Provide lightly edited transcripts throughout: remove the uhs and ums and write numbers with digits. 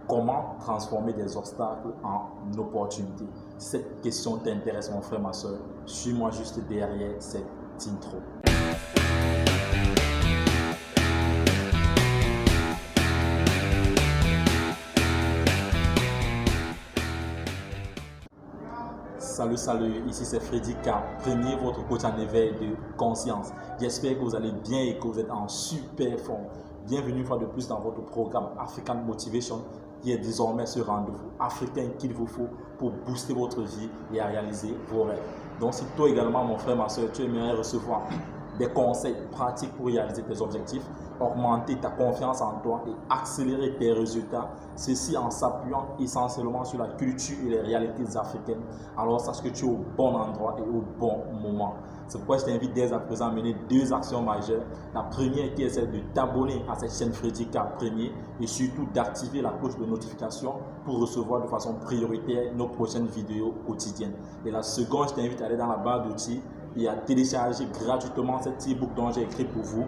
comment transformer des obstacles en opportunités. Si cette question t'intéresse, mon frère, ma soeur, suis-moi juste derrière cette intro. Salut, ici c'est Freddy K, premier votre coach en éveil de conscience. J'espère que vous allez bien et que vous êtes en super forme. Bienvenue une fois de plus dans votre programme African Motivation, qui est désormais ce rendez-vous africain qu'il vous faut pour booster votre vie et à réaliser vos rêves. Donc si toi également, mon frère, ma soeur, tu aimerais recevoir des conseils pratiques pour réaliser tes objectifs, augmenter ta confiance en toi et accélérer tes résultats, ceci en s'appuyant essentiellement sur la culture et les réalités africaines, alors sache que tu es au bon endroit et au bon moment. C'est pourquoi je t'invite dès à présent à mener deux actions majeures. La première qui est celle de t'abonner à cette chaîne Freddy K Premier et surtout d'activer la cloche de notification pour recevoir de façon prioritaire nos prochaines vidéos quotidiennes. Et la seconde, je t'invite à aller dans la barre d'outils et à télécharger gratuitement cet e-book dont j'ai écrit pour vous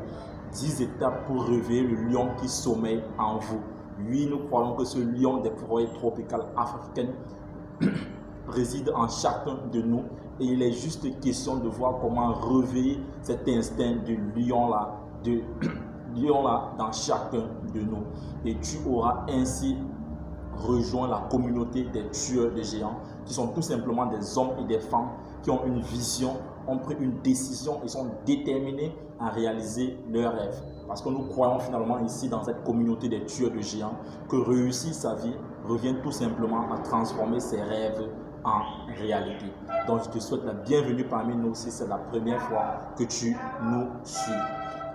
10 étapes pour réveiller le lion qui sommeille en vous. Oui, nous croyons que ce lion des forêts tropicales africaines réside en chacun de nous et il est juste question de voir comment réveiller cet instinct de lion-là, dans chacun de nous. Et tu auras ainsi rejoint la communauté des tueurs de géants qui sont tout simplement des hommes et des femmes qui ont une vision, ont pris une décision et sont déterminés à réaliser leurs rêves. Parce que nous croyons finalement ici dans cette communauté des tueurs de géants que réussir sa vie revient tout simplement à transformer ses rêves en réalité. Donc je te souhaite la bienvenue parmi nous si c'est la première fois que tu nous suis.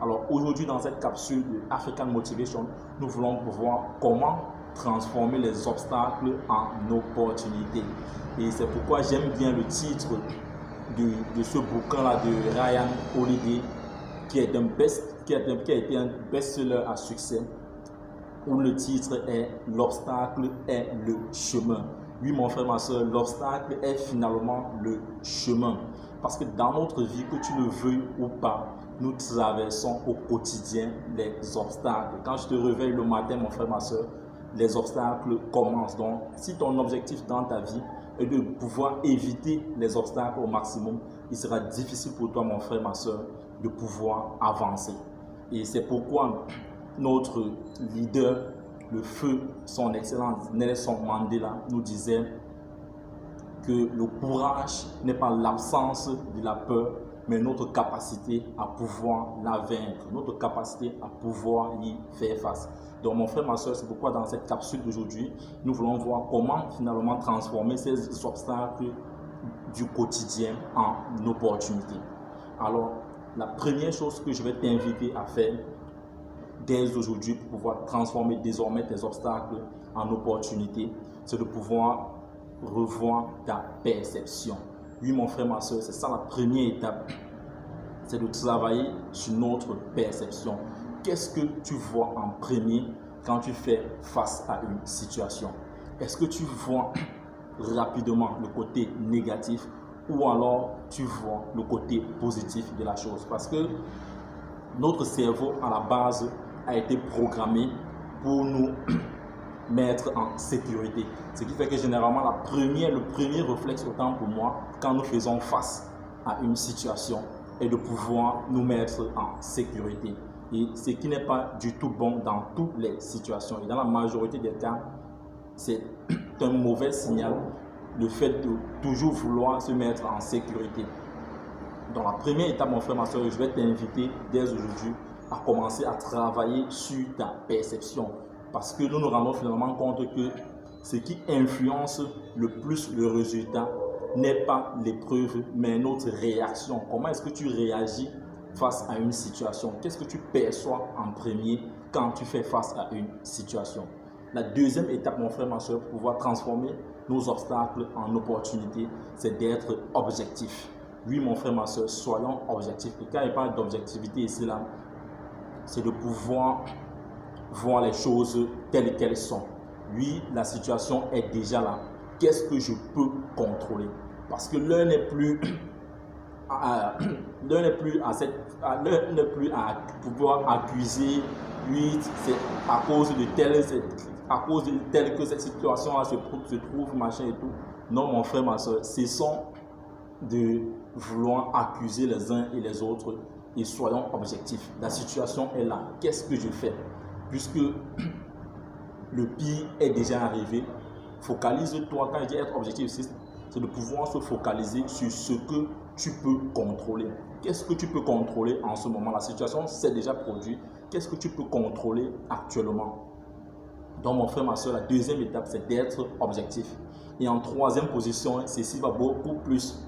Alors aujourd'hui dans cette capsule de African Motivation, nous voulons voir comment transformer les obstacles en opportunités. Et c'est pourquoi j'aime bien le titre de ce bouquin-là de Ryan Holiday, qui a été un best-seller à succès, où le titre est « L'obstacle est le chemin ». Oui, mon frère, ma soeur, l'obstacle est finalement le chemin. Parce que dans notre vie, que tu le veuilles ou pas, nous traversons au quotidien les obstacles. Quand je te réveille le matin, mon frère, ma soeur, les obstacles commencent. Donc, si ton objectif dans ta vie est de pouvoir éviter les obstacles au maximum, il sera difficile pour toi, mon frère, ma soeur, de pouvoir avancer. Et c'est pourquoi notre leader, le feu, son excellence Nelson Mandela, nous disait que le courage n'est pas l'absence de la peur, mais notre capacité à pouvoir la vaincre, notre capacité à pouvoir y faire face. Donc mon frère, ma soeur, c'est pourquoi dans cette capsule d'aujourd'hui, nous voulons voir comment finalement transformer ces obstacles du quotidien en opportunités. Alors, la première chose que je vais t'inviter à faire dès aujourd'hui pour pouvoir transformer désormais tes obstacles en opportunités, c'est de pouvoir revoir ta perception. Oui, mon frère, ma soeur, c'est ça la première étape. C'est de travailler sur notre perception. Qu'est-ce que tu vois en premier quand tu fais face à une situation? Est-ce que tu vois rapidement le côté négatif ou alors tu vois le côté positif de la chose? Parce que notre cerveau, à la base, a été programmé pour nous mettre en sécurité. Ce qui fait que généralement, le premier réflexe, autant pour moi, quand nous faisons face à une situation, est de pouvoir nous mettre en sécurité. Et ce qui n'est pas du tout bon dans toutes les situations. Et dans la majorité des cas, c'est un mauvais signal, le fait de toujours vouloir se mettre en sécurité. Dans la première étape, mon frère, ma soeur, je vais t'inviter dès aujourd'hui à commencer à travailler sur ta perception. Parce que nous nous rendons finalement compte que ce qui influence le plus le résultat n'est pas l'épreuve, mais notre réaction. Comment est-ce que tu réagis face à une situation? Qu'est-ce que tu perçois en premier quand tu fais face à une situation? La deuxième étape, mon frère, ma soeur, pour pouvoir transformer nos obstacles en opportunités, c'est d'être objectif. Oui, mon frère, ma soeur, soyons objectifs. Et quand il parle d'objectivité ici, là, c'est de pouvoir voir les choses telles qu'elles sont. Oui, la situation est déjà là. Qu'est-ce que je peux contrôler? Parce que l'heure n'est plus à pouvoir accuser, oui, c'est à cause de tel, à cause de telle que cette situation-là se trouve, machin et tout. Non, mon frère, ma soeur, cessons de vouloir accuser les uns et les autres et soyons objectifs. La situation est là. Qu'est-ce que je fais? Puisque le pire est déjà arrivé, focalise-toi. Quand je dis être objectif, c'est de pouvoir se focaliser sur ce que tu peux contrôler. Qu'est-ce que tu peux contrôler en ce moment? La situation s'est déjà produite. Qu'est-ce que tu peux contrôler actuellement? Donc mon frère, ma soeur, la deuxième étape, c'est d'être objectif. Et en troisième position, ceci va beaucoup plus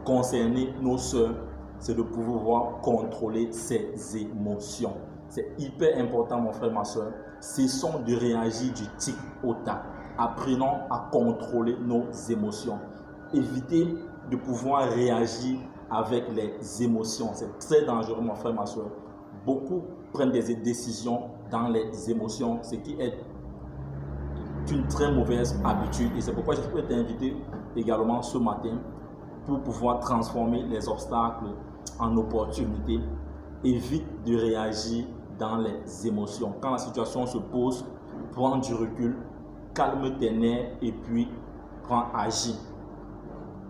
concerner nos soeurs, c'est de pouvoir contrôler ses émotions. C'est hyper important, mon frère, ma soeur. Cessons de réagir du tic au tac. Apprenons à contrôler nos émotions. Évitez de pouvoir réagir avec les émotions. C'est très dangereux, mon frère, ma soeur. Beaucoup prennent des décisions dans les émotions, ce qui est une très mauvaise habitude. Et c'est pourquoi je peux t'inviter également ce matin pour pouvoir transformer les obstacles en opportunités. Évite de réagir dans les émotions. Quand la situation se pose, prends du recul, calme tes nerfs et puis agis.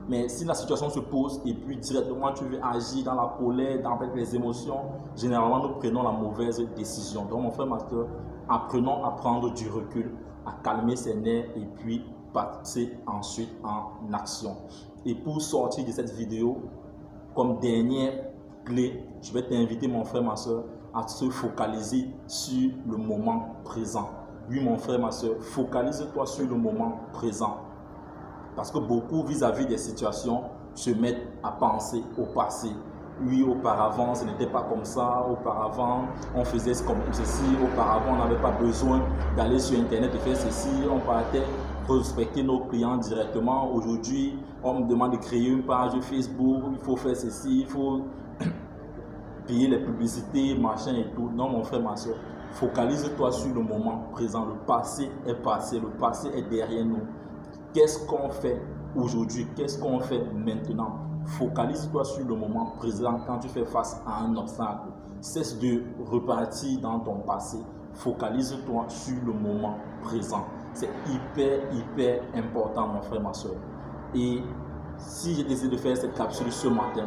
Mais si la situation se pose et puis directement tu veux agir dans la colère, dans les émotions, généralement nous prenons la mauvaise décision. Donc mon frère, ma soeur, apprenons à prendre du recul, à calmer ses nerfs et puis passer ensuite en action. Et pour sortir de cette vidéo, comme dernière clé, je vais t'inviter, mon frère, ma soeur, à se focaliser sur le moment présent. Oui, mon frère, ma soeur, focalise-toi sur le moment présent. Parce que beaucoup, vis-à-vis des situations, se mettent à penser au passé. Oui, auparavant, ce n'était pas comme ça. Auparavant, on faisait comme ceci. Auparavant, on n'avait pas besoin d'aller sur Internet et faire ceci. On partait prospecter nos clients directement. Aujourd'hui, on me demande de créer une page Facebook. Il faut faire ceci. Il faut payer les publicités, machin et tout. Non, mon frère, ma soeur, focalise-toi sur le moment présent. Le passé est passé. Le passé est derrière nous. Qu'est-ce qu'on fait aujourd'hui? Qu'est-ce qu'on fait maintenant? Focalise-toi sur le moment présent quand tu fais face à un obstacle. Cesse de repartir dans ton passé. Focalise-toi sur le moment présent. C'est hyper important, mon frère, ma soeur. Et si j'ai décidé de faire cette capsule ce matin,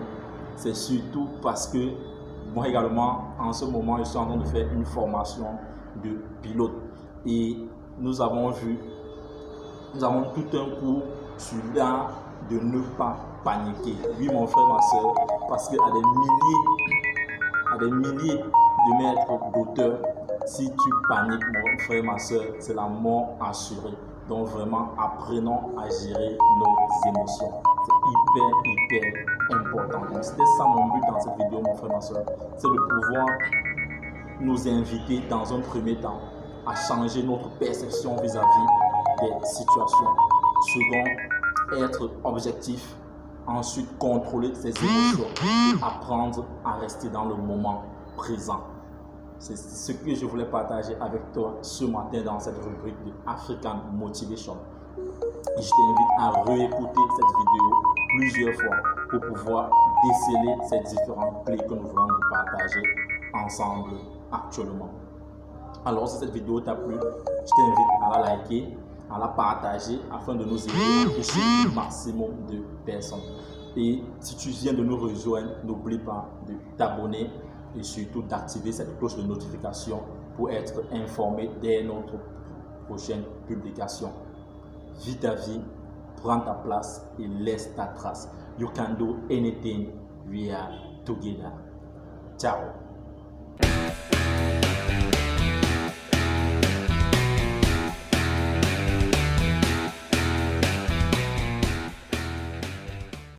c'est surtout parce que moi également, en ce moment, je suis en train de faire une formation de pilote. Et nous avons tout un cours sur l'art de ne pas paniquer. Oui, mon frère, ma soeur, parce qu'à des milliers de mètres d'auteur, si tu paniques, mon frère, ma soeur, c'est la mort assurée. Donc vraiment, apprenons à gérer nos émotions. C'est hyper important. Donc c'était ça mon but dans cette vidéo, mon frère, ma soeur. C'est de pouvoir nous inviter dans un premier temps à changer notre perception vis-à-vis des situations. Second, être objectif. Ensuite, contrôler ses émotions. Apprendre à rester dans le moment présent. C'est ce que je voulais partager avec toi ce matin dans cette rubrique de African Motivation. Et je t'invite à réécouter cette vidéo plusieurs fois pour pouvoir déceler ces différentes clés que nous venons de partager ensemble actuellement. Alors, si cette vidéo t'a plu, je t'invite à la liker, à la partager afin de nous aider à toucher le maximum de personnes. Et si tu viens de nous rejoindre, n'oublie pas de t'abonner et surtout d'activer cette cloche de notification pour être informé dès notre prochaine publication. Vis ta vie, prends ta place et laisse ta trace. You can do anything, we are together. Ciao.